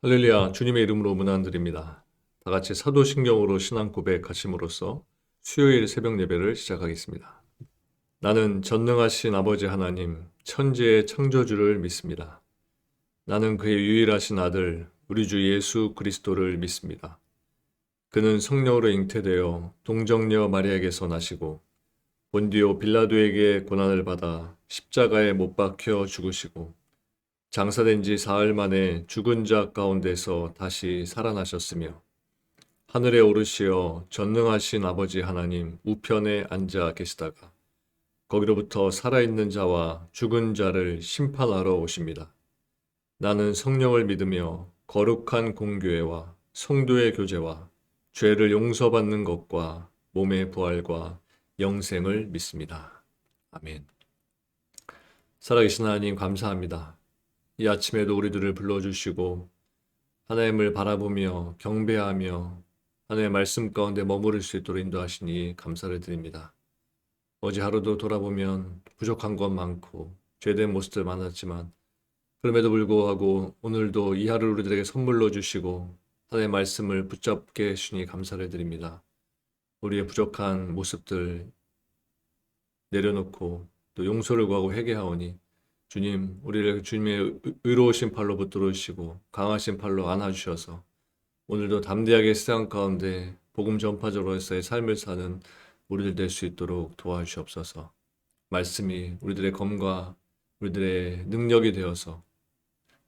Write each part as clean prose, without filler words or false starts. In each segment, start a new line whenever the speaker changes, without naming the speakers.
할렐루야, 주님의 이름으로 문안드립니다. 다 같이 사도신경으로 신앙 고백하심으로써 수요일 새벽 예배를 시작하겠습니다. 나는 전능하신 아버지 하나님, 천지의 창조주를 믿습니다. 나는 그의 유일하신 아들, 우리 주 예수 그리스도를 믿습니다. 그는 성령으로 잉태되어 동정녀 마리아에게서 나시고 본디오 빌라도에게 고난을 받아 십자가에 못 박혀 죽으시고 장사된 지 사흘 만에 죽은 자 가운데서 다시 살아나셨으며 하늘에 오르시어 전능하신 아버지 하나님 우편에 앉아 계시다가 거기로부터 살아있는 자와 죽은 자를 심판하러 오십니다. 나는 성령을 믿으며 거룩한 공교회와 성도의 교제와 죄를 용서받는 것과 몸의 부활과 영생을 믿습니다. 아멘. 살아계신 하나님 감사합니다. 이 아침에도 우리들을 불러주시고 하나님을 바라보며 경배하며 하나님의 말씀 가운데 머무를 수 있도록 인도하시니 감사를 드립니다. 어제 하루도 돌아보면 부족한 것 많고 죄된 모습들 많았지만 그럼에도 불구하고 오늘도 이 하루를 우리들에게 선물로 주시고 하나님의 말씀을 붙잡게 해주시니 감사를 드립니다. 우리의 부족한 모습들 내려놓고 또 용서를 구하고 회개하오니 주님, 우리를 주님의 의로우신 팔로 붙들으시고 강하신 팔로 안아주셔서 오늘도 담대하게 세상 가운데 복음 전파자로서의 삶을 사는 우리들 될 수 있도록 도와주시옵소서. 말씀이 우리들의 검과 우리들의 능력이 되어서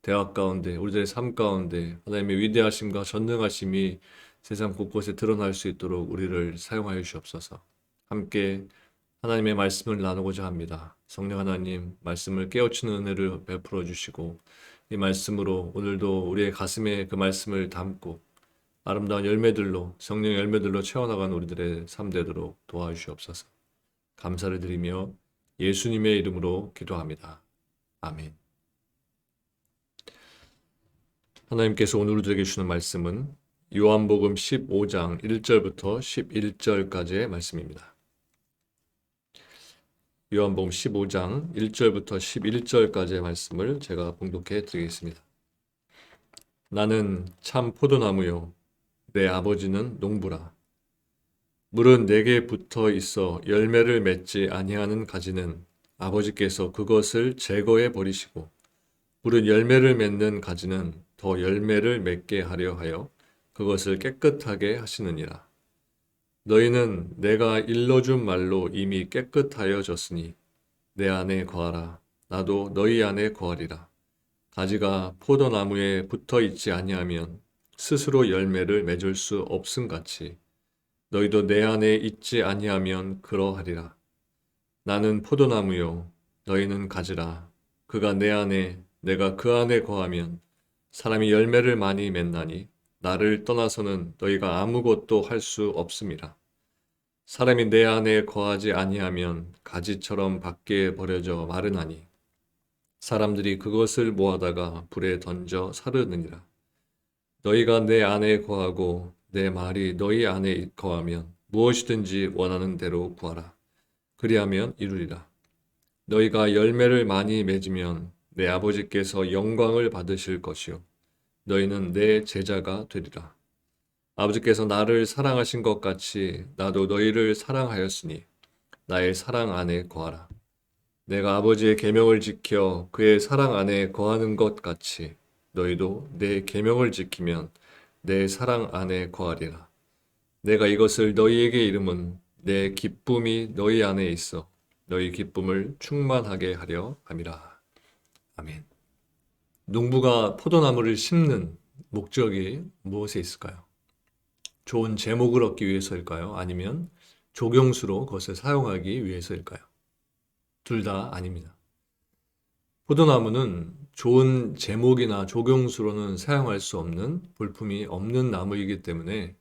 대학 가운데 우리들의 삶 가운데 하나님의 위대하심과 전능하심이 세상 곳곳에 드러날 수 있도록 우리를 사용하여 주시옵소서. 함께 하나님의 말씀을 나누고자 합니다. 성령 하나님, 말씀을 깨우치는 은혜를 베풀어 주시고 이 말씀으로 오늘도 우리의 가슴에 그 말씀을 담고 아름다운 열매들로 성령의 열매들로 채워나가는 우리들의 삶 되도록 도와주시옵소서. 감사를 드리며 예수님의 이름으로 기도합니다. 아멘. 하나님께서 오늘 우리들에게 주시는 말씀은 요한복음 15장 1절부터 11절까지의 말씀입니다. 요한복음 15장 1절부터 11절까지의 말씀을 제가 봉독해 드리겠습니다. 나는 참 포도나무요 내 아버지는 농부라. 물은 내게 붙어 있어 열매를 맺지 아니하는 가지는 아버지께서 그것을 제거해 버리시고 물은 열매를 맺는 가지는 더 열매를 맺게 하려 하여 그것을 깨끗하게 하시느니라. 너희는 내가 일러준 말로 이미 깨끗하여졌으니 내 안에 거하라. 나도 너희 안에 거하리라. 가지가 포도나무에 붙어 있지 아니하면 스스로 열매를 맺을 수 없음같이 너희도 내 안에 있지 아니하면 그러하리라. 나는 포도나무요 너희는 가지라. 그가 내 안에 내가 그 안에 거하면 사람이 열매를 많이 맺나니 나를 떠나서는 너희가 아무것도 할 수 없음이라. 사람이 내 안에 거하지 아니하면 가지처럼 밖에 버려져 마르나니 사람들이 그것을 모아다가 불에 던져 사르느니라. 너희가 내 안에 거하고 내 말이 너희 안에 거하면 무엇이든지 원하는 대로 구하라. 그리하면 이루리라. 너희가 열매를 많이 맺으면 내 아버지께서 영광을 받으실 것이요 너희는 내 제자가 되리라. 아버지께서 나를 사랑하신 것 같이 나도 너희를 사랑하였으니 나의 사랑 안에 거하라. 내가 아버지의 계명을 지켜 그의 사랑 안에 거하는 것 같이 너희도 내 계명을 지키면 내 사랑 안에 거하리라. 내가 이것을 너희에게 이름은 내 기쁨이 너희 안에 있어 너희 기쁨을 충만하게 하려 함이라. 아멘. 농부가 포도나무를 심는 목적이 무엇에 있을까요? 좋은 제목을 얻기 위해서일까요? 아니면 조경수로 그것을 사용하기 위해서일까요? 둘 다 아닙니다. 포도나무는 좋은 제목이나 조경수로는 사용할 수 없는 볼품이 없는 나무이기 때문에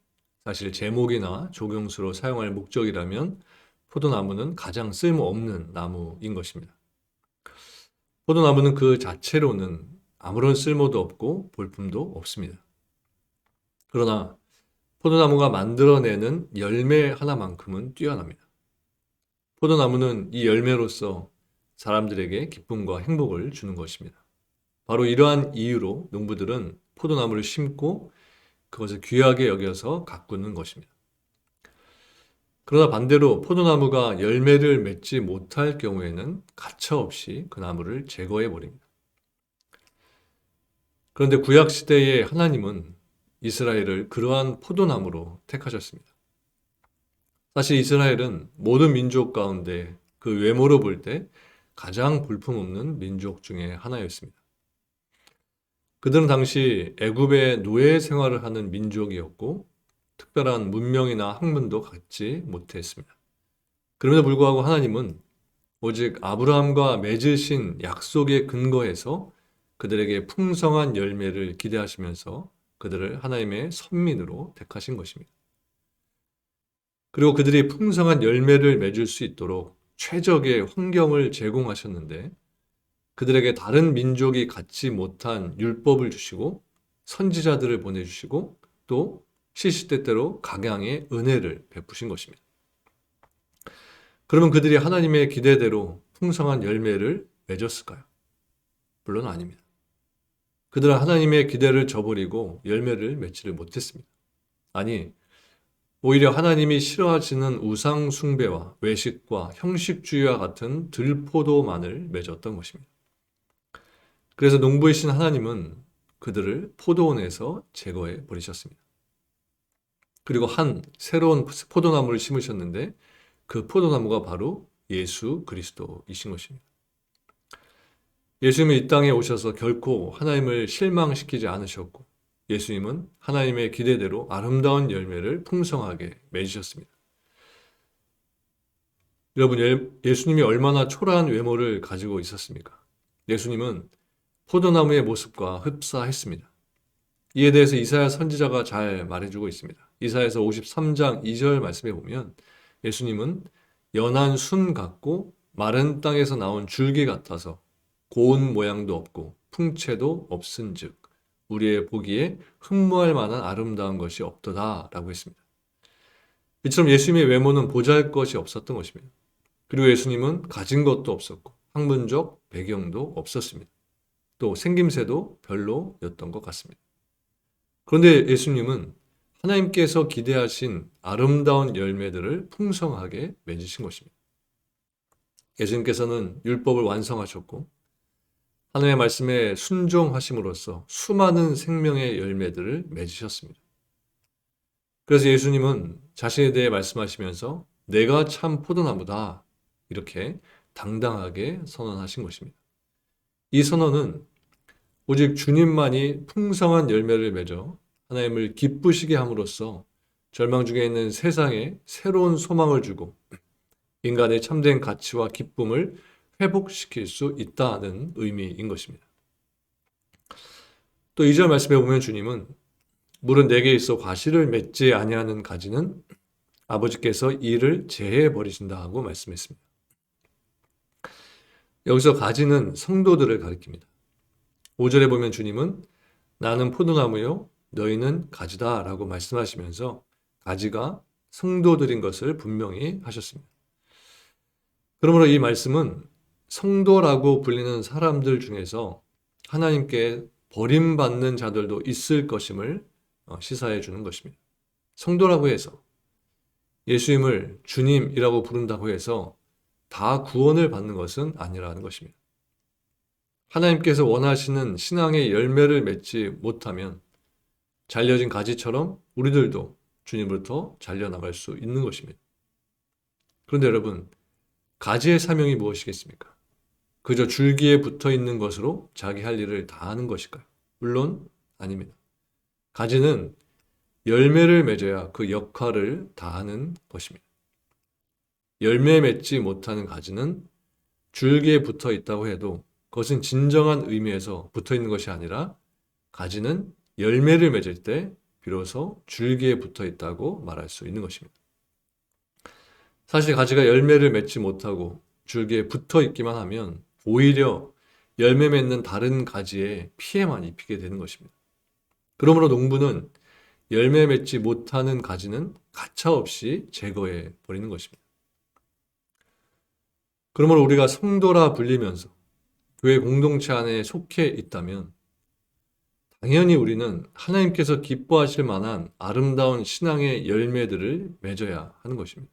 사실 제목이나 조경수로 사용할 목적이라면 포도나무는 가장 쓸모없는 나무인 것입니다. 포도나무는 그 자체로는 아무런 쓸모도 없고 볼품도 없습니다. 그러나 포도나무가 만들어내는 열매 하나만큼은 뛰어납니다. 포도나무는 이 열매로서 사람들에게 기쁨과 행복을 주는 것입니다. 바로 이러한 이유로 농부들은 포도나무를 심고 그것을 귀하게 여겨서 가꾸는 것입니다. 그러나 반대로 포도나무가 열매를 맺지 못할 경우에는 가차없이 그 나무를 제거해 버립니다. 그런데 구약 시대의 하나님은 이스라엘을 그러한 포도나무로 택하셨습니다. 사실 이스라엘은 모든 민족 가운데 그 외모로 볼 때 가장 볼품없는 민족 중에 하나였습니다. 그들은 당시 애굽의 노예 생활을 하는 민족이었고 특별한 문명이나 학문도 갖지 못했습니다. 그럼에도 불구하고 하나님은 오직 아브라함과 맺으신 약속에 근거해서 그들에게 풍성한 열매를 기대하시면서 그들을 하나님의 선민으로 택하신 것입니다. 그리고 그들이 풍성한 열매를 맺을 수 있도록 최적의 환경을 제공하셨는데 그들에게 다른 민족이 갖지 못한 율법을 주시고 선지자들을 보내주시고 또 시시때때로 각양의 은혜를 베푸신 것입니다. 그러면 그들이 하나님의 기대대로 풍성한 열매를 맺었을까요? 물론 아닙니다. 그들은 하나님의 기대를 저버리고 열매를 맺지를 못했습니다. 아니, 오히려 하나님이 싫어하시는 우상 숭배와 외식과 형식주의와 같은 들포도만을 맺었던 것입니다. 그래서 농부이신 하나님은 그들을 포도원에서 제거해 버리셨습니다. 그리고 한 새로운 포도나무를 심으셨는데 그 포도나무가 바로 예수 그리스도이신 것입니다. 예수님은 이 땅에 오셔서 결코 하나님을 실망시키지 않으셨고 예수님은 하나님의 기대대로 아름다운 열매를 풍성하게 맺으셨습니다. 여러분, 예수님이 얼마나 초라한 외모를 가지고 있었습니까? 예수님은 포도나무의 모습과 흡사했습니다. 이에 대해서 이사야 선지자가 잘 말해주고 있습니다. 이사야서 53장 2절 말씀에 보면 예수님은 연한 순 같고 마른 땅에서 나온 줄기 같아서 고운 모양도 없고 풍채도 없은즉 우리의 보기에 흠모할 만한 아름다운 것이 없도다 라고 했습니다. 이처럼 예수님의 외모는 보잘것이 없었던 것입니다. 그리고 예수님은 가진 것도 없었고 학문적 배경도 없었습니다. 또 생김새도 별로였던 것 같습니다. 그런데 예수님은 하나님께서 기대하신 아름다운 열매들을 풍성하게 맺으신 것입니다. 예수님께서는 율법을 완성하셨고 하나님의 말씀에 순종하심으로써 수많은 생명의 열매들을 맺으셨습니다. 그래서 예수님은 자신에 대해 말씀하시면서 내가 참 포도나무다 이렇게 당당하게 선언하신 것입니다. 이 선언은 오직 주님만이 풍성한 열매를 맺어 하나님을 기쁘시게 함으로써 절망 중에 있는 세상에 새로운 소망을 주고 인간의 참된 가치와 기쁨을 회복시킬 수 있다는 의미인 것입니다. 또 2절 말씀에 보면 주님은 물은 내게 있어 과실을 맺지 아니하는 가지는 아버지께서 이를 제해 버리신다 하고 말씀했습니다. 여기서 가지는 성도들을 가리킵니다. 5절에 보면 주님은 나는 포도나무요 너희는 가지다 라고 말씀하시면서 가지가 성도들인 것을 분명히 하셨습니다. 그러므로 이 말씀은 성도라고 불리는 사람들 중에서 하나님께 버림받는 자들도 있을 것임을 시사해 주는 것입니다. 성도라고 해서 예수님을 주님이라고 부른다고 해서 다 구원을 받는 것은 아니라는 것입니다. 하나님께서 원하시는 신앙의 열매를 맺지 못하면 잘려진 가지처럼 우리들도 주님으로부터 잘려나갈 수 있는 것입니다. 그런데 여러분, 가지의 사명이 무엇이겠습니까? 그저 줄기에 붙어 있는 것으로 자기 할 일을 다 하는 것일까요? 물론 아닙니다. 가지는 열매를 맺어야 그 역할을 다하는 것입니다. 열매 맺지 못하는 가지는 줄기에 붙어 있다고 해도 그것은 진정한 의미에서 붙어 있는 것이 아니라 가지는 열매를 맺을 때 비로소 줄기에 붙어 있다고 말할 수 있는 것입니다. 사실 가지가 열매를 맺지 못하고 줄기에 붙어 있기만 하면 오히려 열매 맺는 다른 가지에 피해만 입히게 되는 것입니다. 그러므로 농부는 열매 맺지 못하는 가지는 가차없이 제거해 버리는 것입니다. 그러므로 우리가 성도라 불리면서 교회 공동체 안에 속해 있다면 당연히 우리는 하나님께서 기뻐하실 만한 아름다운 신앙의 열매들을 맺어야 하는 것입니다.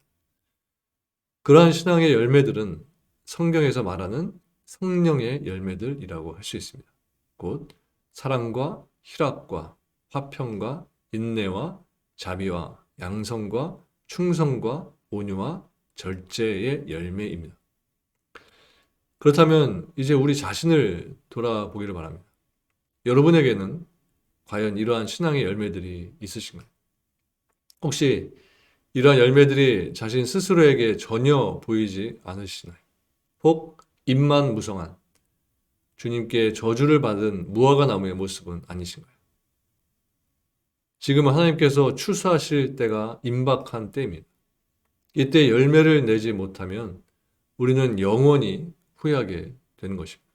그러한 신앙의 열매들은 성경에서 말하는 성령의 열매들이라고 할 수 있습니다. 곧 사랑과 희락과 화평과 인내와 자비와 양성과 충성과 온유와 절제의 열매입니다. 그렇다면 이제 우리 자신을 돌아보기를 바랍니다. 여러분에게는 과연 이러한 신앙의 열매들이 있으신가요? 혹시 이러한 열매들이 자신 스스로에게 전혀 보이지 않으시나요? 혹 입만 무성한 주님께 저주를 받은 무화과 나무의 모습은 아니신가요? 지금은 하나님께서 추수하실 때가 임박한 때입니다. 이때 열매를 내지 못하면 우리는 영원히 후회하게 되는 것입니다.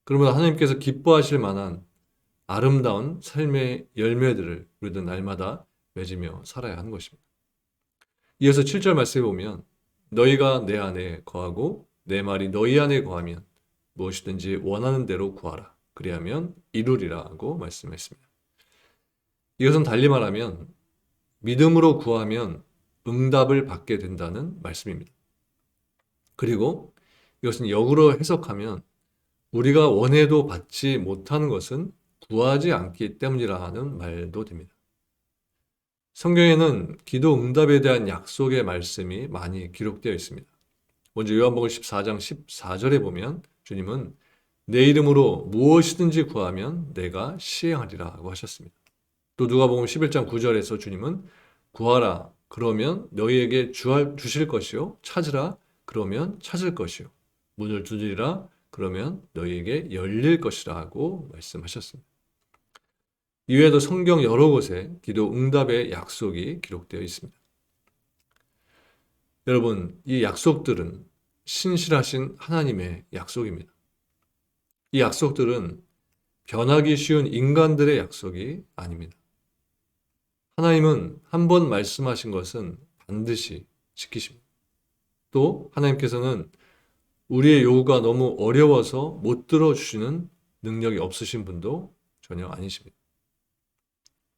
그러면 하나님께서 기뻐하실 만한 아름다운 삶의 열매들을 우리도 날마다 맺으며 살아야 하는 것입니다. 이어서 7절 말씀에 보면 너희가 내 안에 거하고 내 말이 너희 안에 거하면 무엇이든지 원하는 대로 구하라. 그리하면 이루리라고 말씀했습니다. 이것은 달리 말하면 믿음으로 구하면 응답을 받게 된다는 말씀입니다. 그리고 이것은 역으로 해석하면 우리가 원해도 받지 못하는 것은 구하지 않기 때문이라는 말도 됩니다. 성경에는 기도 응답에 대한 약속의 말씀이 많이 기록되어 있습니다. 먼저 요한복음 14장 14절에 보면 주님은 내 이름으로 무엇이든지 구하면 내가 시행하리라고 하셨습니다. 또 누가복음 11장 9절에서 주님은 구하라 그러면 너희에게 주실 것이요 찾으라 그러면 찾을 것이요 문을 두드리라 그러면 너희에게 열릴 것이라고 말씀하셨습니다. 이외에도 성경 여러 곳에 기도 응답의 약속이 기록되어 있습니다. 여러분, 이 약속들은 신실하신 하나님의 약속입니다. 이 약속들은 변하기 쉬운 인간들의 약속이 아닙니다. 하나님은 한 번 말씀하신 것은 반드시 지키십니다. 또 하나님께서는 우리의 요구가 너무 어려워서 못 들어주시는 능력이 없으신 분도 전혀 아니십니다.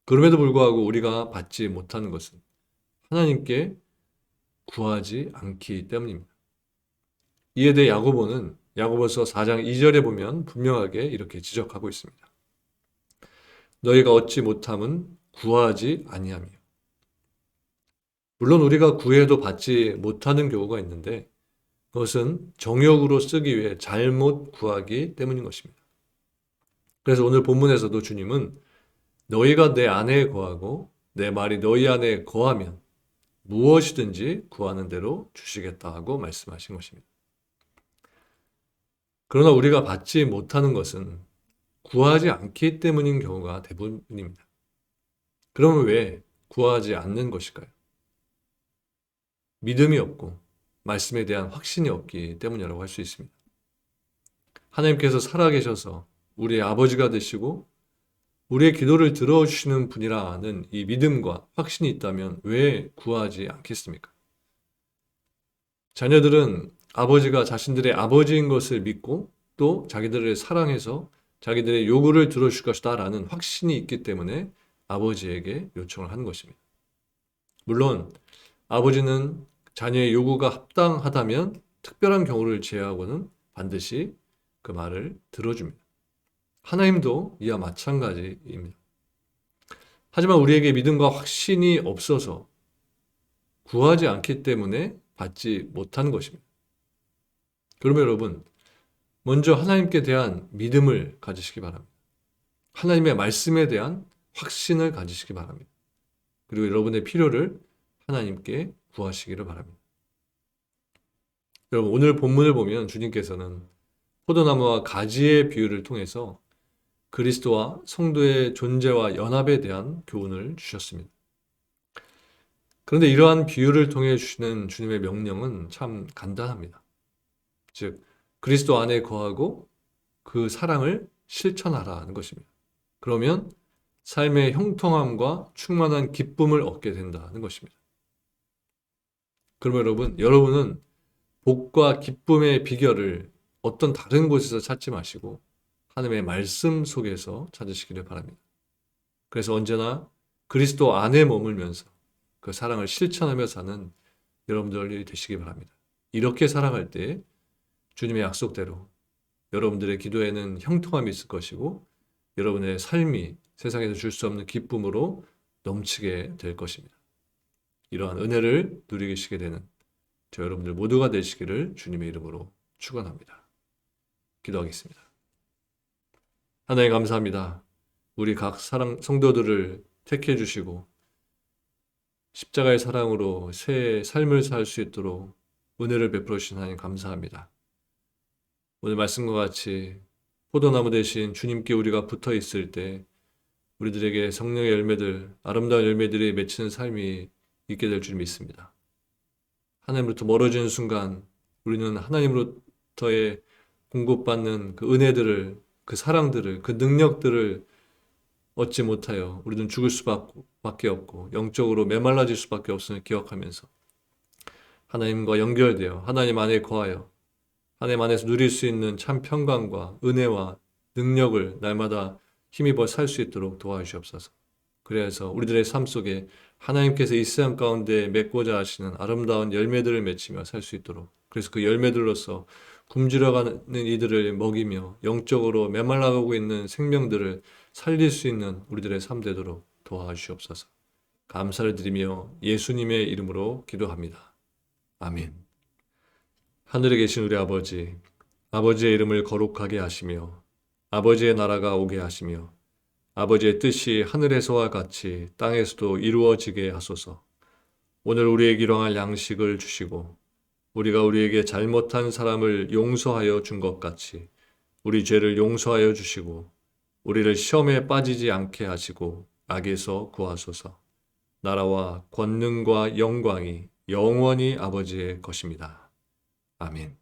그럼에도 불구하고 우리가 받지 못하는 것은 하나님께 구하지 않기 때문입니다. 이에 대해 야고보는 야고보서 4장 2절에 보면 분명하게 이렇게 지적하고 있습니다. 너희가 얻지 못함은 구하지 아니하며. 물론 우리가 구해도 받지 못하는 경우가 있는데 그것은 정욕으로 쓰기 위해 잘못 구하기 때문인 것입니다. 그래서 오늘 본문에서도 주님은 너희가 내 안에 거하고 내 말이 너희 안에 거하면 무엇이든지 구하는 대로 주시겠다 고 말씀하신 것입니다. 그러나 우리가 받지 못하는 것은 구하지 않기 때문인 경우가 대부분입니다. 그러면 왜 구하지 않는 것일까요? 믿음이 없고 말씀에 대한 확신이 없기 때문이라고 할 수 있습니다. 하나님께서 살아계셔서 우리의 아버지가 되시고 우리의 기도를 들어주시는 분이라는 이 믿음과 확신이 있다면 왜 구하지 않겠습니까? 자녀들은 아버지가 자신들의 아버지인 것을 믿고 또 자기들을 사랑해서 자기들의 요구를 들어줄 것이다 라는 확신이 있기 때문에 아버지에게 요청을 하는 것입니다. 물론 아버지는 자녀의 요구가 합당하다면 특별한 경우를 제외하고는 반드시 그 말을 들어줍니다. 하나님도 이와 마찬가지입니다. 하지만 우리에게 믿음과 확신이 없어서 구하지 않기 때문에 받지 못하는 것입니다. 그러면 여러분, 먼저 하나님께 대한 믿음을 가지시기 바랍니다. 하나님의 말씀에 대한 확신을 가지시기 바랍니다. 그리고 여러분의 필요를 하나님께 구하시기를 바랍니다. 여러분, 오늘 본문을 보면 주님께서는 포도나무와 가지의 비유를 통해서 그리스도와 성도의 존재와 연합에 대한 교훈을 주셨습니다. 그런데 이러한 비유를 통해 주시는 주님의 명령은 참 간단합니다. 즉, 그리스도 안에 거하고 그 사랑을 실천하라는 것입니다. 그러면 삶의 형통함과 충만한 기쁨을 얻게 된다는 것입니다. 그러면 여러분은 복과 기쁨의 비결을 어떤 다른 곳에서 찾지 마시고 하나님의 말씀 속에서 찾으시기를 바랍니다. 그래서 언제나 그리스도 안에 머물면서 그 사랑을 실천하며 사는 여러분들이 되시기 바랍니다. 이렇게 살아갈 때 주님의 약속대로 여러분들의 기도에는 형통함이 있을 것이고 여러분의 삶이 세상에서 줄 수 없는 기쁨으로 넘치게 될 것입니다. 이러한 은혜를 누리시게 되는 저 여러분들 모두가 되시기를 주님의 이름으로 축원합니다. 기도하겠습니다. 하나님 감사합니다. 우리 각 성도들을 택해 주시고 십자가의 사랑으로 새 삶을 살 수 있도록 은혜를 베풀어 주신 하나님 감사합니다. 오늘 말씀과 같이 포도나무 대신 주님께 우리가 붙어 있을 때 우리들에게 성령의 열매들, 아름다운 열매들이 맺히는 삶이 있게 될 줄 믿습니다. 하나님으로부터 멀어지는 순간 우리는 하나님으로부터의 공급받는 그 은혜들을, 그 사랑들을, 그 능력들을 얻지 못하여 우리는 죽을 수밖에 없고 영적으로 메말라질 수밖에 없음을 기억하면서 하나님과 연결되어 하나님 안에 거하여 하나님 안에서 누릴 수 있는 참 평강과 은혜와 능력을 날마다 힘입어 살 수 있도록 도와주시옵소서. 그래서 우리들의 삶 속에 하나님께서 이 세상 가운데 맺고자 하시는 아름다운 열매들을 맺히며 살 수 있도록, 그래서 그 열매들로서 굶주려가는 이들을 먹이며 영적으로 메말라가고 있는 생명들을 살릴 수 있는 우리들의 삶 되도록 도와주시옵소서. 감사를 드리며 예수님의 이름으로 기도합니다. 아멘. 하늘에 계신 우리 아버지, 아버지의 이름을 거룩하게 하시며 아버지의 나라가 오게 하시며 아버지의 뜻이 하늘에서와 같이 땅에서도 이루어지게 하소서. 오늘 우리에게 일용할 양식을 주시고 우리가 우리에게 잘못한 사람을 용서하여 준 것 같이 우리 죄를 용서하여 주시고 우리를 시험에 빠지지 않게 하시고 악에서 구하소서. 나라와 권능과 영광이 영원히 아버지의 것입니다. 아멘.